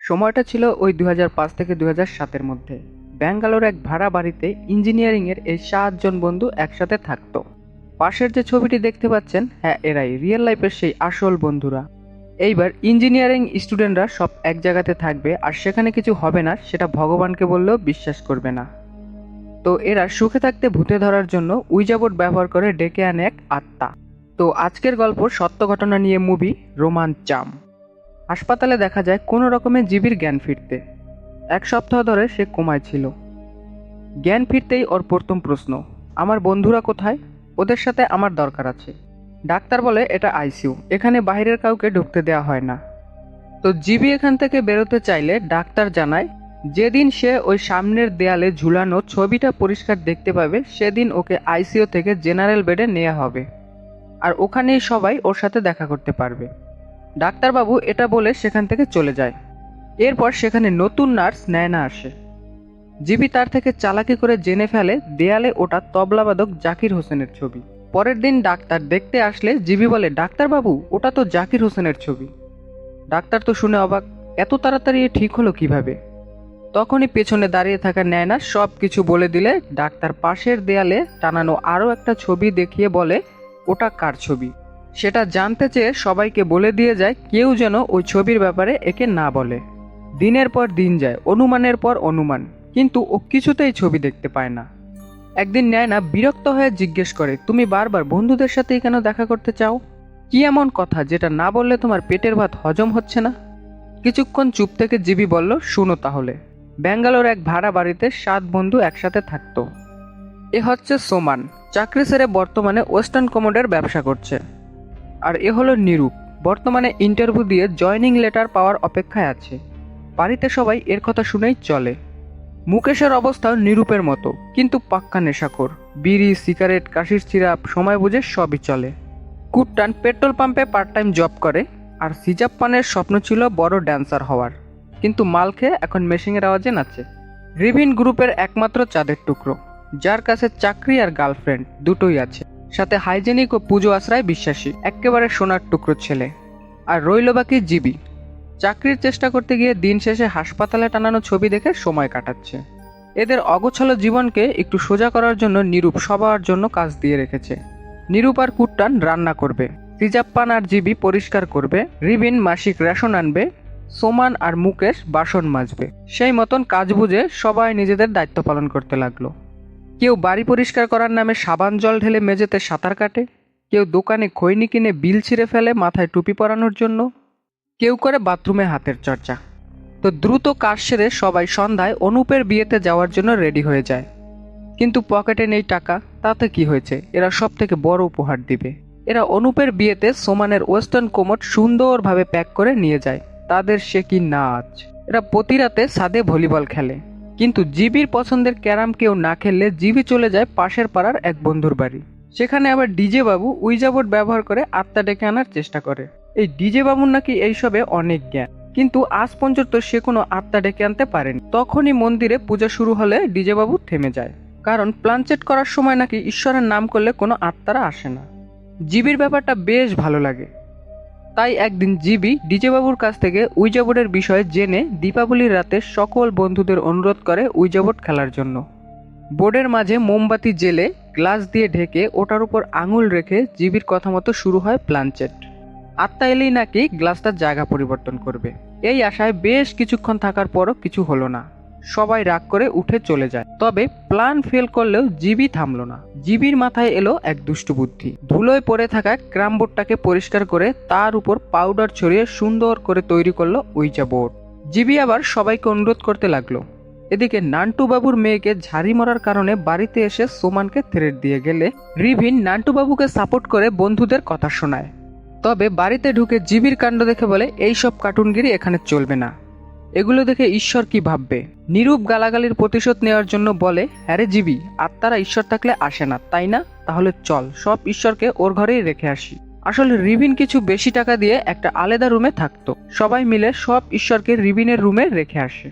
সময়টা ছিল ওই 2005 থেকে 2007-এর মধ্যে। ব্যাঙ্গালোর এক ভাড়া বাড়িতে ইঞ্জিনিয়ারিংয়ের এই 7 জন বন্ধু একসাথে থাকতো। পাশের যে ছবিটি দেখতে পাচ্ছেন, হ্যাঁ, এরাই রিয়েল লাইফের সেই আসল বন্ধুরা। এইবার ইঞ্জিনিয়ারিং স্টুডেন্টরা সব এক জায়গাতে থাকবে, আর সেখানে কিছু হবে না সেটা ভগবানকে বললেও বিশ্বাস করবে না। তো এরা সুখে থাকতে ভূতে ধরার জন্য উইজা বোর্ড ব্যবহার করে ডেকে আনে এক আত্মা। তো আজকের গল্প সত্য ঘটনা নিয়ে মুভি রোমাঞ্চাম। হাসপাতালে দেখা যায় কোনো রকমে জীবির জ্ঞান ফিরতে। 1 সপ্তাহ ধরে সে কোমায় ছিল। জ্ঞান ফিরতেই ওর প্রথম প্রশ্ন, আমার বন্ধুরা কোথায়? ওদের সাথে আমার দরকার আছে। ডাক্তার বলে এটা আইসিইউ, এখানে বাইরের কাউকে ঢুকতে দেওয়া হয় না। তো জিবি এখান থেকে বেরোতে চাইলে ডাক্তার জানায় যেদিন সে ওই সামনের দেয়ালে ঝুলানো ছবিটা পরিষ্কার দেখতে পাবে সেদিন ওকে আইসিইউ থেকে জেনারেল বেডে নেওয়া হবে, আর ওখানেই সবাই ওর সাথে দেখা করতে পারবে। ডাক্তারবাবু এটা বলে সেখান থেকে চলে যায়। এরপর সেখানে নতুন নার্স নয়না আসে। জিবি তার থেকে চালাকি করে জেনে ফেলে দেয়ালে ওটা তবলাবাদক জাকির হোসেনের ছবি। পরের দিন ডাক্তার দেখতে আসলে জিবি বলে, ডাক্তারবাবু ওটা তো জাকির হোসেনের ছবি। ডাক্তার তো শুনে অবাক, এত তাড়াতাড়ি এ ঠিক হলো কিভাবে? তখনই পেছনে দাঁড়িয়ে থাকা নয়না সব কিছু বলে দিলে ডাক্তার পাশের দেয়ালে টানানো আরও একটা ছবি দেখিয়ে বলে ওটা কার ছবি সেটা জানতে চেয়ে সবাইকে বলে দিয়ে যায় কেউ যেন ওই ছবির ব্যাপারে একে না বলে। দিনের পর দিন যায়, অনুমানের পর অনুমান, কিন্তু ও কিছুতেই ছবি দেখতে পায় না। একদিন নয়না বিরক্ত হয়ে জিজ্ঞেস করে, তুমি বারবার বন্ধুদের সাথেই কেন দেখা করতে চাও? কি এমন কথা যেটা না বললে তোমার পেটের ভাত হজম হচ্ছে না? কিছুক্ষণ চুপ থেকে জিবি বলল, শুনো তাহলে। ব্যাঙ্গালোর এক ভাড়া বাড়িতে 7 বন্ধু একসাথে থাকতো। এ হচ্ছে সোমান, চাকরি ছেড়ে বর্তমানে ওয়েস্টার্ন কমোডের ব্যবসা করছে। আর এ হলো নিরূপ, বর্তমানে ইন্টারভিউ দিয়ে জয়নিং লেটার পাওয়ার অপেক্ষায় আছে। বাড়িতে সবাই এর কথা শুনেই চলে। মুকেশের অবস্থাও নিরূপের মতো, কিন্তু পাক্কা নেশাখোর। বিড়ি, সিগারেট, কাশির সিরাপ, সময় বুঝে সবই চলে। কুট্টান পেট্রোল পাম্পে পার্ট টাইম জব করে, আর সিজাব পানের স্বপ্ন ছিল বড় ড্যান্সার হওয়ার, কিন্তু মাল খেয়ে এখন মেশিংয়ের আওয়াজে নাচে। রিভিন গ্রুপের একমাত্র চাঁদের টুকরো, যার কাছে চাকরি আর গার্লফ্রেন্ড দুটোই আছে, সাথে হাইজেনিক ও পুজো আশ্রয় বিশ্বাসী, একেবারে সোনার টুকরো ছেলে। আর রইল বাকি জিবি, চাকরির চেষ্টা করতে গিয়ে দিন শেষে হাসপাতালে টানানো ছবি দেখে সময় কাটাচ্ছে। এদের অগোছালো জীবনকে একটু সোজা করার জন্য নিরূপ সবার জন্য কাজ দিয়ে রেখেছে। নিরূপ আর কুট্টান রান্না করবে, সিজাপ্পান আর জিবি পরিষ্কার করবে, রিবিন মাসিক রেশন আনবে, সোমান আর মুকেশ বাসন মাজবে। সেই মতন কাজ বুঝে সবাই নিজেদের দায়িত্ব পালন করতে লাগলো। কেউ বাড়ি পরিষ্কার করার নামে সাবান জল ঢেলে মেঝেতে সাঁতার কাটে, কেউ দোকানে খৈনি কিনে বিল ছিঁড়ে ফেলে মাথায় টুপি পরানোর জন্য, কেউ করে বাথরুমে হাতের চর্চা। তো দ্রুত কাজ সেরে সবাই সন্ধ্যায় অনুপের বিয়েতে যাওয়ার জন্য রেডি হয়ে যায়। কিন্তু পকেটে নেই টাকা, তাতে কি হয়েছে, এরা সব থেকে বড় উপহার দিবে। এরা অনুপের বিয়েতে সোমানের ওয়েস্টার্ন কোমোড সুন্দরভাবে প্যাক করে নিয়ে যায়। তাদের সে কি নাচ! এরা প্রতি রাতে ছাদে ভলিবল খেলে, কিন্তু জিবির পছন্দের ক্যারাম কেউ না খেললে জিবি চলে যায় পাশের পাড়ার এক বন্ধুর বাড়ি। সেখানে আবার ডিজে বাবু উইজা বোর্ড ব্যবহার করে আত্মা ডেকে আনার চেষ্টা করে। এই ডিজে বাবুর নাকি এইসবে অনেক জ্ঞান, কিন্তু আজ পর্যন্ত সে কোনো আত্মা ডেকে আনতে পারেনি। তখনই মন্দিরে পূজা শুরু হলে ডিজে বাবু থেমে যায়, কারণ প্লানচেট করার সময় নাকি ঈশ্বরের নাম করলে কোনো আত্মারা আসে না। জিবির ব্যাপারটা বেশ ভালো লাগে, তাই একদিন জিবি ডিজে বাবুর কাছ থেকে উইজা বোর্ডের বিষয়ে জেনে দীপাবলির রাতে সকল বন্ধুদের অনুরোধ করে উইজা বোর্ড খেলার জন্য। বোর্ডের মাঝে মোমবাতি জেলে গ্লাস দিয়ে ঢেকে ওটার উপর আঙুল রেখে জিবির কথা মতো শুরু হয় প্লানচেট। আত্মা এলেই নাকি গ্লাসটার জায়গা পরিবর্তন করবে। এই আশায় বেশ কিছুক্ষণ থাকার পরও কিছু হলো না, সবাই রাগ করে উঠে চলে যায়। তবে প্ল্যান ফেল করলেও জিবি থামলো না। জিবির মাথায় এলো এক দুষ্টু বুদ্ধি। ধুলোয় পড়ে থাকা ক্রাম বোর্ডটাকে পরিষ্কার করে তার উপর পাউডার ছড়িয়ে সুন্দর করে তৈরি করলো উইজা বোর্ড। জিবি আবার সবাইকে অনুরোধ করতে লাগলো। এদিকে নান্টু বাবুর মেয়েকে ঝাড়ি মরার কারণে বাড়িতে এসে সোমানকে থ্রেট দিয়ে গেলে রিভিন নান্টু বাবুকে সাপোর্ট করে বন্ধুদের কথা শোনায়। তবে বাড়িতে ঢুকে জিবির কাণ্ড দেখে বলে, এইসব কার্টুনগিরি এখানে চলবে না, এগুলো দেখে ঈশ্বর কি ভাববে। নিরূপ গালাগালির প্রতিশোধ নেওয়ার জন্য বলে, হ্যাঁ রে জিবি, আত্মারা ঈশ্বর থাকলে আসে না তাই না? তাহলে চল সব ঈশ্বরকে ওর ঘরেই রেখে আসি। আসলে রিবিন কিছু বেশি টাকা দিয়ে একটা আলাদা রুমে থাকতো, সবাই মিলে সব ঈশ্বরকে রিবিনের রুমে রেখে আসে।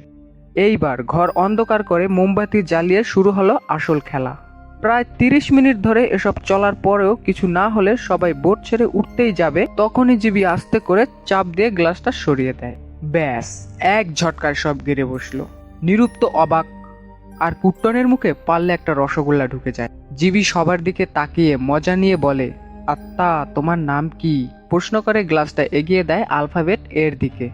এইবার ঘর অন্ধকার করে মোমবাতি জ্বালিয়ে শুরু হলো আসল খেলা। প্রায় 30 মিনিট ধরে এসব চলার পরেও কিছু না হলে সবাই বোট ছেড়ে উঠতেই যাবে, তখনই জিবি আস্তে করে চাপ দিয়ে গ্লাসটা সরিয়ে দেয়। ব্যাস, এক ঝটকায় সব গেড়ে বসলো। নিরূপ তো অবাক, আর কুট্টনের মুখে পারলে একটা রসগোল্লা ঢুকে যায়। জিবি সবার দিকে তাকিয়ে মজা নিয়ে বলে, আত্মা তোমার নাম কি? প্রশ্ন করে গ্লাসটা এগিয়ে দেয় আলফাবেট এর দিকে।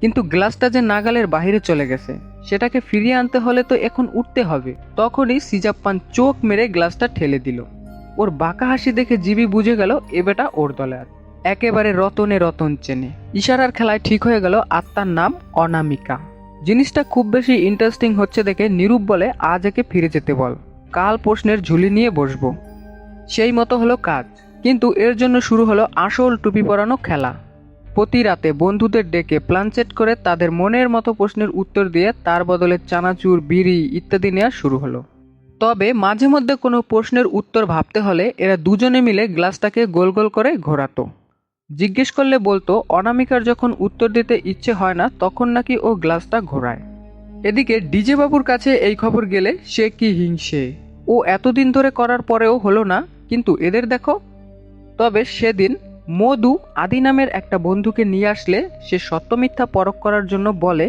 কিন্তু গ্লাসটা যে নাগালের বাহিরে চলে গেছে, সেটাকে ফিরিয়ে আনতে হলে তো এখন উঠতে হবে। তখনই সিজাপ্পান চোখ মেরে গ্লাসটা ঠেলে দিল। ওর বাঁকা হাসি দেখে জিবি বুঝে গেল এ বেটা ওর দলে আছে। একেবারে রতনে রতন চেনে। ইশারার খেলায় ঠিক হয়ে গেল আত্মার নাম অনামিকা। জিনিসটা খুব বেশি ইন্টারেস্টিং হচ্ছে দেখে নিরূপ বলে, আজ একে ফিরে যেতে বল, কাল প্রশ্নের ঝুলি নিয়ে বসবো। সেই মতো হলো কাজ, কিন্তু এর জন্য শুরু হলো আসল টুপি পরানো খেলা। প্রতি রাতে বন্ধুদের ডেকে প্ল্যানচেট করে তাদের মনের মতো প্রশ্নের উত্তর দিয়ে তার বদলে চানাচুর, বিড়ি ইত্যাদি নেওয়া শুরু হলো। তবে মাঝে মধ্যে কোনো প্রশ্নের উত্তর ভাবতে হলে এরা দুজনে মিলে গ্লাসটাকে গোল গোল করে ঘোরাতো। জিজ্ঞেস করলে বলতো অনামিকার যখন উত্তর দিতে ইচ্ছে হয় না তখন নাকি ও গ্লাসটা ঘোরায়। এদিকে ডিজে বাবুর কাছে এই খবর গেলে সে কি হিংসে, ও এতদিন ধরে করার পরেও হলো না, কিন্তু এদের দেখো। তবে সেদিন মধু আদি নামের একটা বন্ধুকে নিয়ে আসলে সে সত্য মিথ্যা পরখ করার জন্য বলে,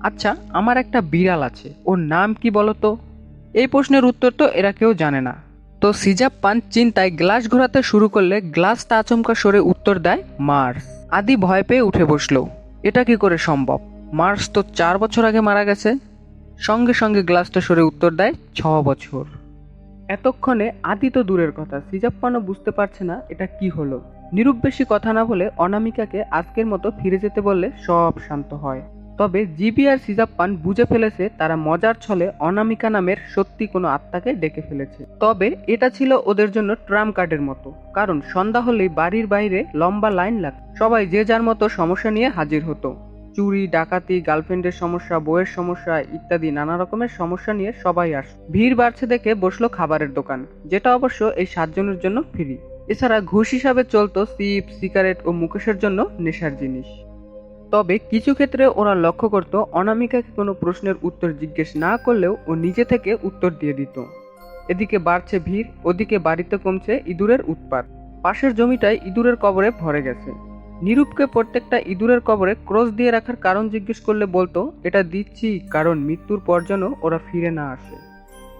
আচ্ছা আমার একটা বিড়াল আছে, ওর নাম কি বলতো? এই প্রশ্নের উত্তর তো এরা কেউ জানে না। তো সিজাপ্পান চিন্তায় গ্লাস ঘোরাতে শুরু করলে গ্লাসটা আচমকা সরে উত্তর দেয় মার্স। আদি ভয় পেয়ে উঠে বসলো, এটা কি করে সম্ভব? মার্স তো 4 বছর আগে মারা গেছে। সঙ্গে সঙ্গে গ্লাসটা সরে উত্তর দেয় 6 বছর। এতক্ষণে আদি তো দূরের কথা, সিজাপ্পানও বুঝতে পারছে না এটা কি হলো। নিরূপ বেশি কথা না বলে অনামিকাকে আজকের মতো ফিরে যেতে বললে সব শান্ত হয়। তবে জিবি আর সিজাপ্পান বুঝে ফেলেছে তারা মজার ছলে অনামিকা নামের সত্যি কোনো আত্মাকে ডেকে ফেলেছে। তবে এটা ছিল ওদের জন্য ট্রাম কার্ডের মতো, কারণ সন্ধ্যা হলেই বাড়ির বাইরে লম্বা লাইন লাগত। সবাই যে যার মতো সমস্যা নিয়ে হাজির হতো। চুরি, ডাকাতি, গার্লফ্রেন্ডের সমস্যা, বউয়ের সমস্যা ইত্যাদি নানা রকমের সমস্যা নিয়ে সবাই আসে। ভিড় বাড়ছে দেখে বসলো খাবারের দোকান, যেটা অবশ্য এই 7 জনের জন্য ফ্রি। এছাড়া ঘুষ হিসাবে চলতো সিপ, সিগারেট ও মুকেশের জন্য নেশার জিনিস। তবে কিছু ক্ষেত্রে ওরা লক্ষ্য করত অনামিকাকে কোনো প্রশ্নের উত্তর জিজ্ঞেস না করলেও ও নিজে থেকে উত্তর দিয়ে দিত। এদিকে বাড়ছে ভিড়, ওদিকে বাড়িতে কমছে ইঁদুরের উৎপাত। পাশের জমিটায় ইঁদুরের কবরে ভরে গেছে। নিরূপকে প্রত্যেকটা ইঁদুরের কবরে ক্রস দিয়ে রাখার কারণ জিজ্ঞেস করলে বলতো, এটা দিচ্ছি কারণ মৃত্যুর পর যেন ওরা ফিরে না আসে।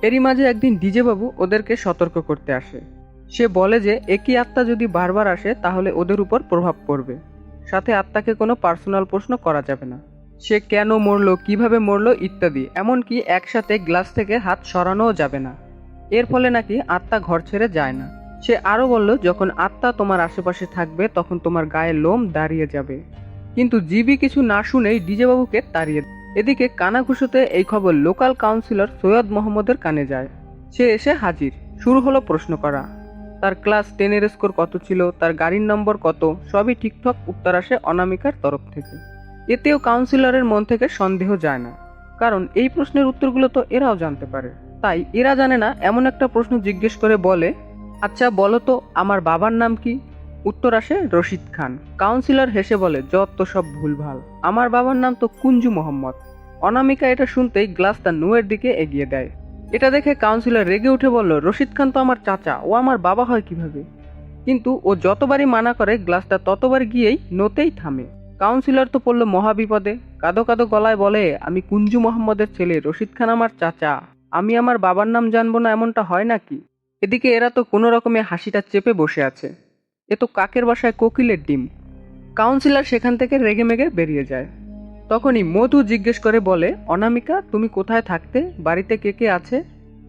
এরই মাঝে একদিন ডিজে বাবু ওদেরকে সতর্ক করতে আসে। সে বলে যে একই আত্মা যদি বারবার আসে তাহলে ওদের উপর প্রভাব পড়বে। সাথে আত্মাকে কোনো পার্সোনাল প্রশ্ন করা যাবে না, সে কেন মরলো, কিভাবে মরলো ইত্যাদি। এমনকি একসাথে গ্লাস থেকে হাত সরানোও যাবে না। এর ফলে নাকি আত্মা ঘর ছেড়ে যায় না। সে আরও বলল, যখন আত্মা তোমার আশেপাশে থাকবে তখন তোমার গায়ে লোম দাঁড়িয়ে যাবে। কিন্তু জিবি কিছু না শুনেই ডিজে বাবুকে তাড়িয়ে দেয়। এদিকে কানাঘুষোতে এই খবর লোকাল কাউন্সিলর সৈয়দ মোহাম্মদের কানে যায়। সে এসে হাজির। শুরু হলো প্রশ্ন করা। তার ক্লাস 10-এর স্কোর কত ছিল, তার গাড়ির নম্বর কত, সবই ঠিকঠাক উত্তর আসে অনামিকার তরফ থেকে। এতেও কাউন্সিলরের মন থেকে সন্দেহ যায় না, কারণ এই প্রশ্নের উত্তরগুলো তো এরাও জানতে পারে। তাই এরা জানে না এমন একটা প্রশ্ন জিজ্ঞেস করে বলে, আচ্ছা বলো তো আমার বাবার নাম কি? উত্তর আসে রশিদ খান। কাউন্সিলর হেসে বলে, যত সব ভুলভাল, আমার বাবার নাম তো কুঞ্জু মোহাম্মদ। অনামিকা এটা শুনতেই গ্লাসটা নুয়ের দিকে এগিয়ে দেয়। এটা দেখে কাউন্সিলর রেগে উঠে বলল, রশিদ খান তো আমার চাচা, ও আমার বাবা হয় কিভাবে? কিন্তু ও যতবারই মানা করে গ্লাসটা ততবার গিয়েই নোতেই থামে। কাউন্সিলর তো পড়ল মহাবিপদে। কাঁদো কাঁদো গলায় বলে, আমি কুঞ্জু মোহাম্মদের ছেলে, রশিদ খান আমার চাচা, আমি আমার বাবার নাম জানবো না, এমনটা হয় নাকি? এদিকে এরা তো কোনো রকমে হাসিটা চেপে বসে আছে। এ তো কাকের বাসায় কোকিলের ডিম। কাউন্সিলর সেখান থেকে রেগেমেগে বেরিয়ে যায়। তখনই মধু জিজ্ঞেস করে বলে, অনামিকা তুমি কোথায় থাকতে, বাড়িতে কে কে আছে,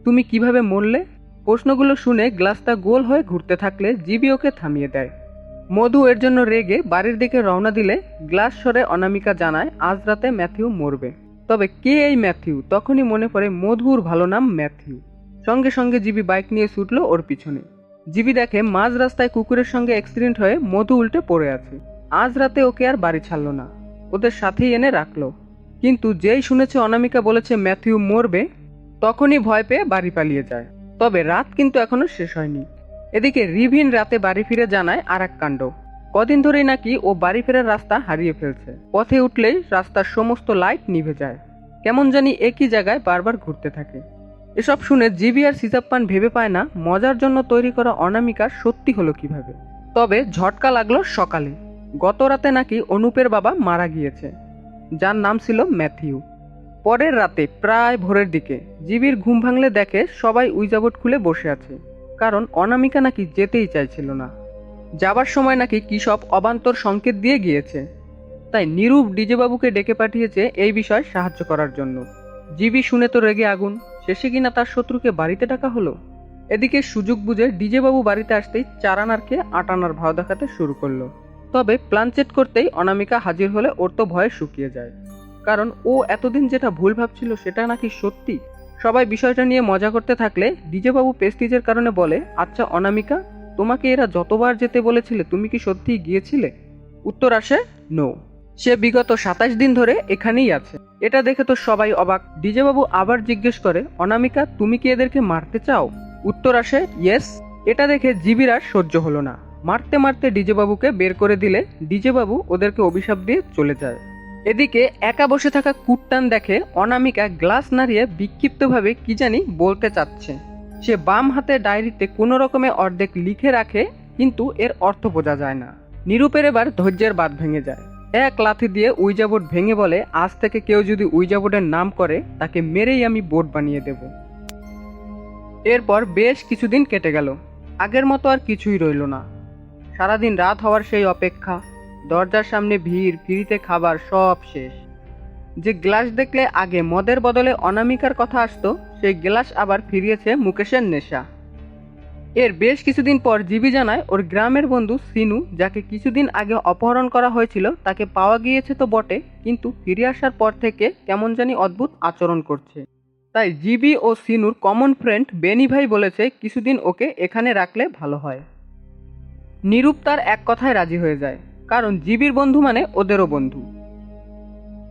তুমি কিভাবে মরলে? প্রশ্নগুলো শুনে গ্লাসটা গোল হয়ে ঘুরতে থাকলে জিবি ওকে থামিয়ে দেয়। মধু এর জন্য রেগে বাড়ির দিকে রওনা দিলে গ্লাস সরে অনামিকা জানায় আজ রাতে ম্যাথিউ মরবে। তবে কে এই ম্যাথিউ? তখনই মনে পড়ে মধুর ভালো নাম ম্যাথিউ। সঙ্গে সঙ্গে জিবি বাইক নিয়ে ছুটলো ওর পিছনে। জিবি দেখে মাঝ রাস্তায় কুকুরের সঙ্গে অ্যাক্সিডেন্ট হয়ে মধু উল্টে পড়ে আছে। আজ রাতে ওকে আর বাড়ি ছাড়লো না, ওদের সাথেই এনে রাখলো। কিন্তু যেই শুনেছে অনামিকা বলেছে ম্যাথিউ মরবে, তখনই ভয় পেয়ে বাড়ি পালিয়ে যায়। তবে রাত কিন্তু এখনো শেষ হয়নি। এদিকে রিভিন রাতে বাড়ি ফিরে জানায় আর এক কাণ্ড। কদিন ধরেই নাকি ও বাড়ি ফেরার রাস্তা হারিয়ে ফেলছে। পথে উঠলেই রাস্তার সমস্ত লাইট নিভে যায়, কেমন জানি একই জায়গায় বারবার ঘুরতে থাকে। এসব শুনে জিবি আর সিজাপ্পান ভেবে পায় না মজার জন্য তৈরি করা অনামিকা সত্যি হলো কিভাবে। তবে ঝটকা লাগলো সকালে। গত রাতে নাকি অনুপের বাবা মারা গিয়েছে। যার নাম ছিল ম্যাথিউ। পরের রাতে প্রায় ভোরের দিকে জিবির ঘুম ভাঙলে দেখে সবাই উইজাবোর্ড খুলে বসে আছে, কারণ অনামিকা নাকি যেতেই চাইছিল না। যাবার সময় নাকি কী সব অবান্তর সংকেত দিয়ে গিয়েছে। তাই নিরূপ ডিজে বাবুকে ডেকে পাঠিয়েছে এই বিষয়ে সাহায্য করার জন্য। জিবি শুনে তো রেগে আগুন, শেষে কিনা তার শত্রুকে বাড়িতে ডাকা হলো। এদিকে সুযোগ বুঝে ডিজে বাবু বাড়িতে আসতেই 4 আনার খেয়ে 8 আনার ভাও দেখাতে শুরু করলো। তবে প্ল্যান চেট করতেই অনামিকা হাজির হলে ওর তো ভয়ে শুকিয়ে যায়, কারণ ও এতদিন যেটা ভুল ভাবছিল সেটা নাকি সত্যি। সবাই বিষয়টা নিয়ে মজা করতে থাকলে ডিজে বাবু প্রেস্টিজের কারণে বলে, আচ্ছা অনামিকা, তোমাকে এরা যতবার যেতে বলেছিলে তুমি কি সত্যিই গিয়েছিলে? উত্তর আসে নো, সে বিগত 27 দিন ধরে এখানেই আছে। এটা দেখে তো সবাই অবাক। ডিজে বাবু আবার জিজ্ঞেস করে, অনামিকা তুমি কি এদেরকে মারতে চাও? উত্তর আসে ইয়েস। এটা দেখে জিবির আর সহ্য হলো না, মারতে মারতে ডিজে বাবুকে বের করে দিলে ডিজে বাবু ওদেরকে অভিশাপ দিয়ে চলে যায়। এদিকে একা বসে থাকা কুট্টান দেখে অনামিকা গ্লাস নাড়িয়ে বিক্ষিপ্তভাবে কি জানি বলতে চাচ্ছে। সে বাম হাতে ডায়েরিতে কোনো রকমে অর্ধেক লিখে রাখে, কিন্তু এর অর্থ বোঝা যায় না। নিরূপের এবার ধৈর্যের বাঁধ ভেঙে যায়। এক লাথি দিয়ে উইজাবোর্ড ভেঙে বলে, আজ থেকে কেউ যদি উইজাবোর্ডের নাম করে তাকে মেরেই আমি বোর্ড বানিয়ে দেব। এরপর বেশ কিছুদিন কেটে গেল। আগের মতো আর কিছুই রইল না। সারাদিন রাত হওয়ার সেই অপেক্ষা, দরজার সামনে ভিড়, ফ্রিতে খাবার, সব শেষ। যে গ্লাস দেখলে আগে মদের বদলে অনামিকার কথা আসতো, সেই গ্লাস আবার ফিরিয়েছে মুকেশের নেশা। এর বেশ কিছুদিন পর জিবি জানায় ওর গ্রামের বন্ধু সিনু, যাকে কিছুদিন আগে অপহরণ করা হয়েছিল, তাকে পাওয়া গিয়েছে তো বটে, কিন্তু ফিরে আসার পর থেকে কেমন জানি অদ্ভুত আচরণ করছে। তাই জিবি ও সিনুর কমন ফ্রেন্ড বেনি ভাই বলেছে কিছুদিন ওকে এখানে রাখলে ভালো হয়। নিরূপ তার এক কথায় রাজি হয়ে যায়, কারণ জিবির বন্ধু মানে ওদেরও বন্ধু।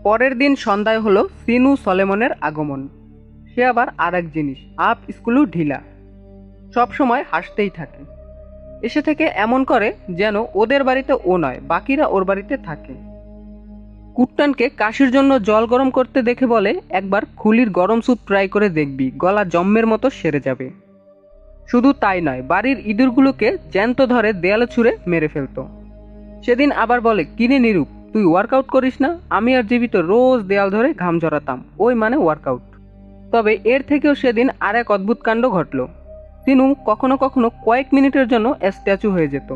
পরের দিন সন্ধ্যায় হলো সিনু সলেমনের আগমন। সে আবার আর এক জিনিস, আপ স্কুলও ঢিলা, সবসময় হাসতেই থাকে। এসে থেকে এমন করে যেন ওদের বাড়িতে ও নয়, বাকিরা ওর বাড়িতে থাকে। কুট্টানকে কাশির জন্য জল গরম করতে দেখে বলে, একবার খুলির গরম স্যুপ ট্রাই করে দেখবি, গলা জম্মের মতো সেরে যাবে। শুধু তাই নয়, বাড়ির ইঁদুরগুলোকে জ্যান্ত ধরে দেয়ালে ছুঁড়ে মেরে ফেলতো। সেদিন আবার বলে, কিনে নিরূপ, তুই ওয়ার্কআউট করিস না? আমি আর জীবিত রোজ দেয়াল ধরে ঘাম ঝরাতাম, ওই মানে ওয়ার্কআউট। তবে এর থেকেও সেদিন আর এক অদ্ভুত কাণ্ড ঘটল। সিনু কখনো কখনো কয়েক মিনিটের জন্য স্ট্যাচু হয়ে যেত।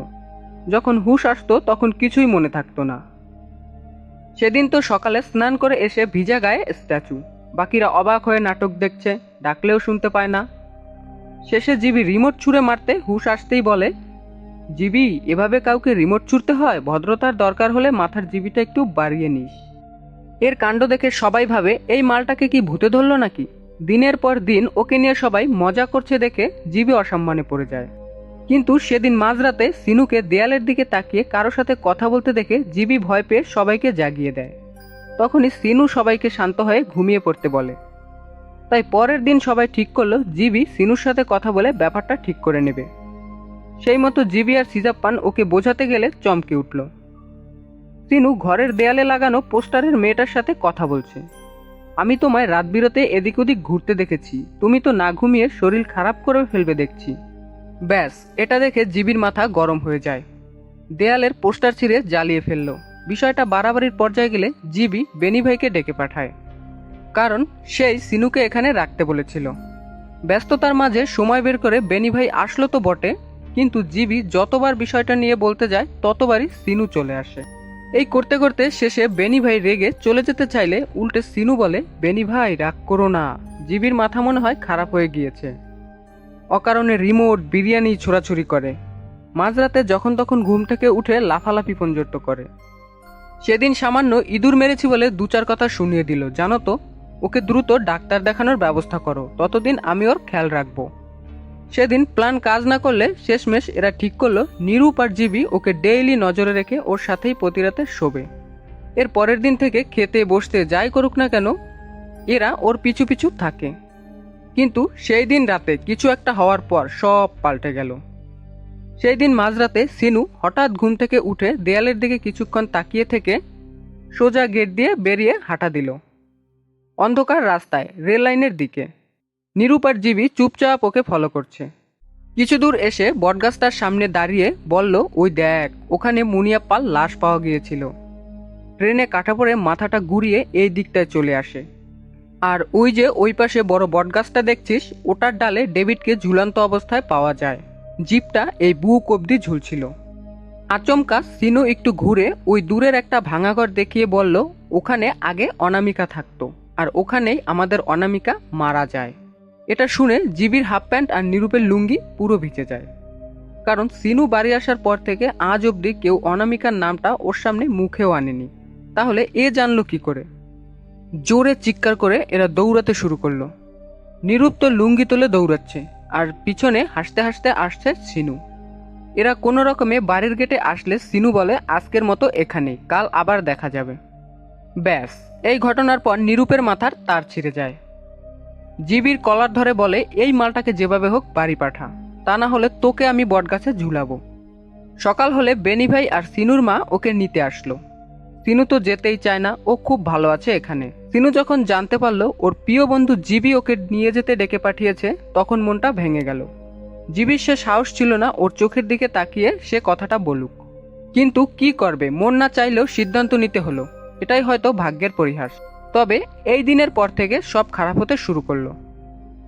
যখন হুঁশ আসতো তখন কিছুই মনে থাকতো না। সেদিন তো সকালে স্নান করে এসে ভিজা গায়ে স্ট্যাচু। বাকিরা অবাক হয়ে নাটক দেখছে, ডাকলেও শুনতে পায় না। শেষে জিবি রিমোট ছুঁড়ে মারতে হুঁশ আসতেই বলে, জিবি, এভাবে কাউকে রিমোট ছুঁড়তে হয়? ভদ্রতার দরকার হলে মাথার জিবিটা একটু বাড়িয়ে নিস। এর কাণ্ড দেখে সবাই ভাবে এই মালটাকে কি ভূতে ধরল নাকি। দিনের পর দিন ওকে নিয়ে সবাই মজা করছে দেখে জিবি অসম্মানে পড়ে যায়। কিন্তু সেদিন মাঝরাতে সিনুকে দেয়ালের দিকে তাকিয়ে কারো সাথে কথা বলতে দেখে জিবি ভয় পেয়ে সবাইকে জাগিয়ে দেয়। তখনই সিনু সবাইকে শান্ত হয়ে ঘুমিয়ে পড়তে বলে। তাই পরের দিন সবাই ঠিক করলো জিবি সিনুর সাথে কথা বলে ব্যাপারটা ঠিক করে নেবে। সেই মতো জিবি আর সিজাপ্পান ওকে বোঝাতে গেলে চমকে উঠল। সিনু ঘরের দেয়ালে লাগানো পোস্টারের মেয়েটার সাথে কথা বলছে। আমি তোমায় রাত বিরতে এদিক ওদিক ঘুরতে দেখেছি, তুমি তো না ঘুমিয়ে শরীর খারাপ করে ফেলবে দেখছি। ব্যাস, এটা দেখে জিবির মাথা গরম হয়ে যায়। দেয়ালের পোস্টার ছিঁড়ে জ্বালিয়ে ফেলল। বিষয়টা বাড়াবাড়ির পর্যায়ে গেলে জিবি বেনি ভাইকে ডেকে পাঠায়, কারণ সেই সিনুকে এখানে রাখতে বলেছিল। ব্যস্ততার মাঝে সময় বের করে বেনি ভাই আসলো তো বটে, কিন্তু জিবি যতবার বিষয়টা নিয়ে বলতে যায় ততবারই সিনু চলে আসে। এই করতে করতে শেষে বেনি ভাই রেগে চলে যেতে চাইলে উল্টে সিনু বলে, বেনি ভাই রাগ করো না। জিবির মাথা মনে হয় খারাপ হয়ে গিয়েছে। অকারণে রিমোট, বিরিয়ানি ছোড়াছুড়ি করে। মাঝরাতে যখন তখন ঘুম থেকে উঠে লাফালাফি পঞ্জত্ব করে। সেদিন সামান্য ইঁদুর মেরেছি বলে 2-4 কথা শুনিয়ে দিল, জানো তো, ওকে দ্রুত ডাক্তার দেখানোর ব্যবস্থা করো, ততদিন আমি ওর খেয়াল রাখবো। সেদিন প্ল্যান কাজ না করলে শেষমেশ এরা ঠিক করলো নিরূপ আর জিবি ওকে ডেইলি নজরে রেখে ওর সাথেই প্রতি রাতে শোবে। এর পরের দিন থেকে খেতে বসতে যাই করুক না কেন এরা ওর পিছু পিছু থাকে। কিন্তু সেই দিন রাতে কিছু একটা হওয়ার পর সব পাল্টে গেল। সেই দিন মাঝরাতে সিনু হঠাৎ ঘুম থেকে উঠে দেয়ালের দিকে কিছুক্ষণ তাকিয়ে থেকে সোজা গেট দিয়ে বেরিয়ে হাঁটা দিল অন্ধকার রাস্তায়, রেল লাইনের দিকে। নিরূপ আর জিবি চুপচাপ ওকে ফলো করছে। কিছু দূর এসে বটগাছটার সামনে দাঁড়িয়ে বলল, ওই দেখ, ওখানে মুনিয়াপ্পার লাশ পাওয়া গিয়েছিল। ট্রেনে কাটা পড়ে মাথাটা ঘুরিয়ে এই দিকটায় চলে আসে। আর ওই যে ওই পাশে বড় বটগাছটা দেখছিস, ওটার ডালে ডেভিডকে ঝুলন্ত অবস্থায় পাওয়া যায়। জিপটা এই বুক অবধি ঝুলছিল। আচমকা সিনু একটু ঘুরে ওই দূরের একটা ভাঙাঘর দেখিয়ে বলল, ওখানে আগে অনামিকা থাকতো, আর ওখানেই আমাদের অনামিকা মারা যায়। এটা শুনে জিবির হাফ প্যান্ট আর নিরূপের লুঙ্গি পুরো ভিজে যায়। কারণ সিনু বাড়ি আসার পর থেকে আজ অবধি কেউ অনামিকার নামটা ওর সামনে মুখেও আনেনি। তাহলে এ জানলো কি করে? জোরে চিৎকার করে এরা দৌড়াতে শুরু করলো। নিরূপ তো লুঙ্গি তুলে দৌড়াচ্ছে, আর পিছনে হাসতে হাসতে আসছে সিনু। এরা কোনো রকমে বাড়ির গেটে আসলে সিনু বলে, আজকের মতো এখানেই, কাল আবার দেখা যাবে। ব্যাস, এই ঘটনার পর নিরূপের মাথার তার ছিঁড়ে যায়। জিবির কলার ধরে বলে, এই মালটাকে যেভাবে হোক বাড়ি পাঠা, তা না হলে তোকে আমি বটগাছে ঝুলাবো। সকাল হলে বেনি ভাই আর সিনুর মা ওকে নিতে আসলো। সিনু তো যেতেই চায় না, ও খুব ভালো আছে এখানে। সিনু যখন জানতে পারলো ওর প্রিয় বন্ধু জিবি ওকে নিয়ে যেতে ডেকে পাঠিয়েছে, তখন মনটা ভেঙে গেল। জিবির সে সাহস ছিল না ওর চোখের দিকে তাকিয়ে সে কথাটা বলুক, কিন্তু কি করবে, মন না চাইলেও সিদ্ধান্ত নিতে হলো। এটাই হয়তো ভাগ্যের পরিহাস। তবে এই দিনের পর থেকে সব খারাপ হতে শুরু করলো।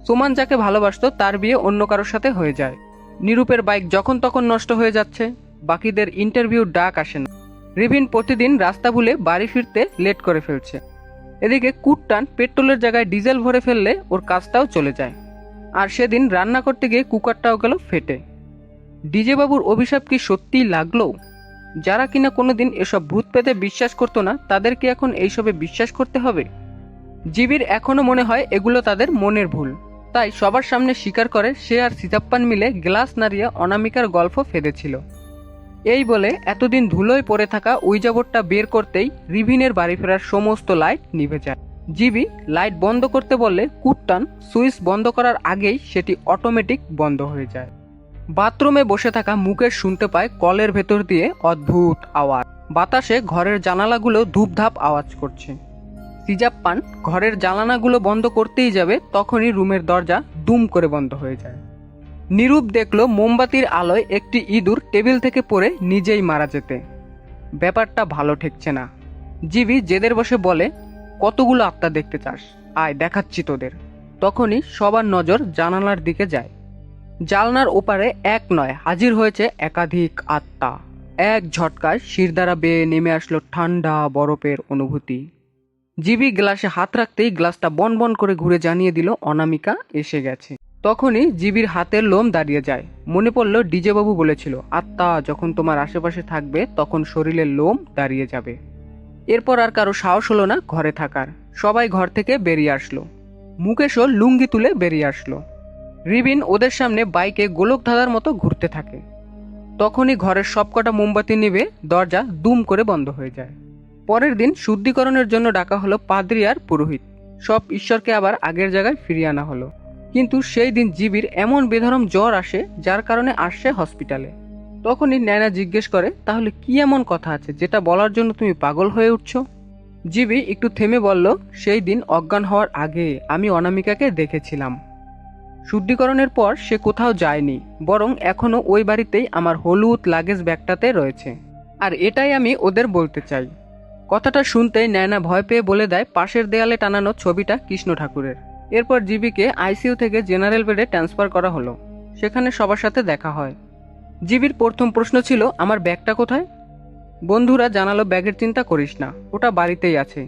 সুমান যাকে ভালোবাসতো তার বিয়ে অন্য কারোর সাথে হয়ে যায়। নিরূপের বাইক যখন তখন নষ্ট হয়ে যাচ্ছে, বাকিদের ইন্টারভিউ ডাক আসে না। রিভিন প্রতিদিন রাস্তা ভুলে বাড়ি ফিরতে লেট করে ফেলছে। এদিকে কুটটান পেট্রোলের জায়গায় ডিজেল ভরে ফেললে ওর কাজটাও চলে যায়। আর সেদিন রান্না করতে গিয়ে কুকারটাও গেল ফেটে। ডিজে বাবুর অভিশাপ কি সত্যিই লাগলো? যারা কিনা কোনোদিন এসব ভূত পেতে বিশ্বাস করতো না, তাদেরকে এখন এইসবে বিশ্বাস করতে হবে? জিবির এখনো মনে হয় এগুলো তাদের মনের ভুল, তাই সবার সামনে স্বীকার করে সে আর সিতাপ্পান মিলে গ্লাস নাড়িয়ে অনামিকার গল্প ফেঁদেছিল। এই বলে এতদিন ধুলোয় পড়ে থাকা ওই জাবরটা বের করতেই রিভিনের বাড়ি ফেরার সমস্ত লাইট নিভে যায়। জিবি লাইট বন্ধ করতে বললে কুটটান সুইচ বন্ধ করার আগেই সেটি অটোমেটিক বন্ধ হয়ে যায়। বাথরুমে বসে থাকা মুকেশ শুনতে পায় কলের ভেতর দিয়ে অদ্ভুত আওয়াজ। বাতাসে ঘরের জানালাগুলো ধূপধাপ আওয়াজ করছে। সিজাপ্পান ঘরের জানালাগুলো বন্ধ করতেই যাবে, তখনই রুমের দরজা দুম করে বন্ধ হয়ে যায়। নিরূপ দেখলো মোমবাতির আলোয় একটি ইঁদুর টেবিল থেকে পড়ে নিজেই মারা যেতে। ব্যাপারটা ভালো ঠেকছে না। জিবি জেদের বসে বলে, কতগুলো আত্মা দেখতে চাস, আয় দেখাচ্ছি তোদের। তখনই সবার নজর জানালার দিকে যায়। জানলার ওপারে এক নয় হাজির হয়েছে একাধিক আত্মা। এক ঝটকায় শিরদাঁড়া বেয়ে নেমে আসলো ঠান্ডা বরফের অনুভূতি। জিবি গ্লাসে হাত রাখতেই গ্লাসটা বন বন করে ঘুরে জানিয়ে দিল অনামিকা এসে গেছে। তখনই জিবির হাতের লোম দাঁড়িয়ে যায়। মনে পড়ল ডিজে বাবু বলেছিল, আত্মা যখন তোমার আশেপাশে থাকবে তখন শরীরের লোম দাঁড়িয়ে যাবে। এরপর আর কারো সাহস হলো না ঘরে থাকার। সবাই ঘর থেকে বেরিয়ে আসলো। মুকেশও লুঙ্গি তুলে বেরিয়ে আসলো। রিবিন ওদের সামনে বাইকে গোলক ধাঁধার মতো ঘুরতে থাকে। তখনই ঘরের সবকটা মোমবাতি নিভে দরজা দুম করে বন্ধ হয়ে যায়। পরের দিন শুদ্ধিকরণের জন্য ডাকা হলো পাদ্রী আর পুরোহিত। সব ঈশ্বরকে আবার আগের জায়গায় ফিরিয়ে আনা হলো। কিন্তু সেই দিন জিবির এমন বেধরম জ্বর আসে যার কারণে আসছে হসপিটালে। তখনই ন্যানা জিজ্ঞেস করে, তাহলে কি এমন কথা আছে যেটা বলার জন্য তুমি পাগল হয়ে উঠছো? জিবি একটু থেমে বলল, সেই দিন অজ্ঞান হওয়ার আগে আমি অনামিকাকে দেখেছিলাম। শুদ্ধিকরণের পর সে কোথাও যায়নি, বরং এখনো ওই বাড়িতেই আমার হলুদ লাগেজ ব্যাগটাতে রয়েছে। আর এটাই আমি ওদের বলতে চাই। কথাটা শুনতেই ন্যানা ভয় পেয়ে বলে দেয় পাশের দেয়ালে টানানো ছবিটা কৃষ্ণ ঠাকুরের। এরপর জিবিকে আইসিইউ থেকে জেনারেল বেডে ট্রান্সফার করা হলো। সেখানে সবার সাথে দেখা হয়। জিবির প্রথম প্রশ্ন ছিল, আমার ব্যাগটা কোথায়? বন্ধুরা জানালো, ব্যাগের চিন্তা করিস না, ওটা বাড়িতেই আছে।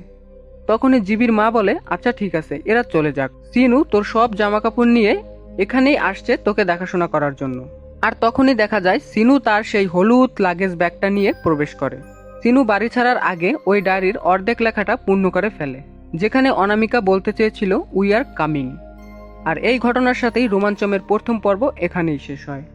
তখনই জিবির মা বলে, আচ্ছা ঠিক আছে, এরা চলে যাক। সিনু তোর সব জামা কাপড় নিয়ে এখানেই আসছে তোকে দেখাশোনা করার জন্য। আর তখনই দেখা যায় সিনু তার সেই হলুদ লাগেজ ব্যাগটা নিয়ে প্রবেশ করে। সিনু বাড়ি ছাড়ার আগে ওই ডায়েরির অর্ধেক লেখাটা পূর্ণ করে ফেলে, যেখানে অনামিকা বলতে চেয়েছিল উই আর কামিং। আর এই ঘটনার সাথেই রোমাঞ্চমের প্রথম পর্ব এখানেই শেষ হয়।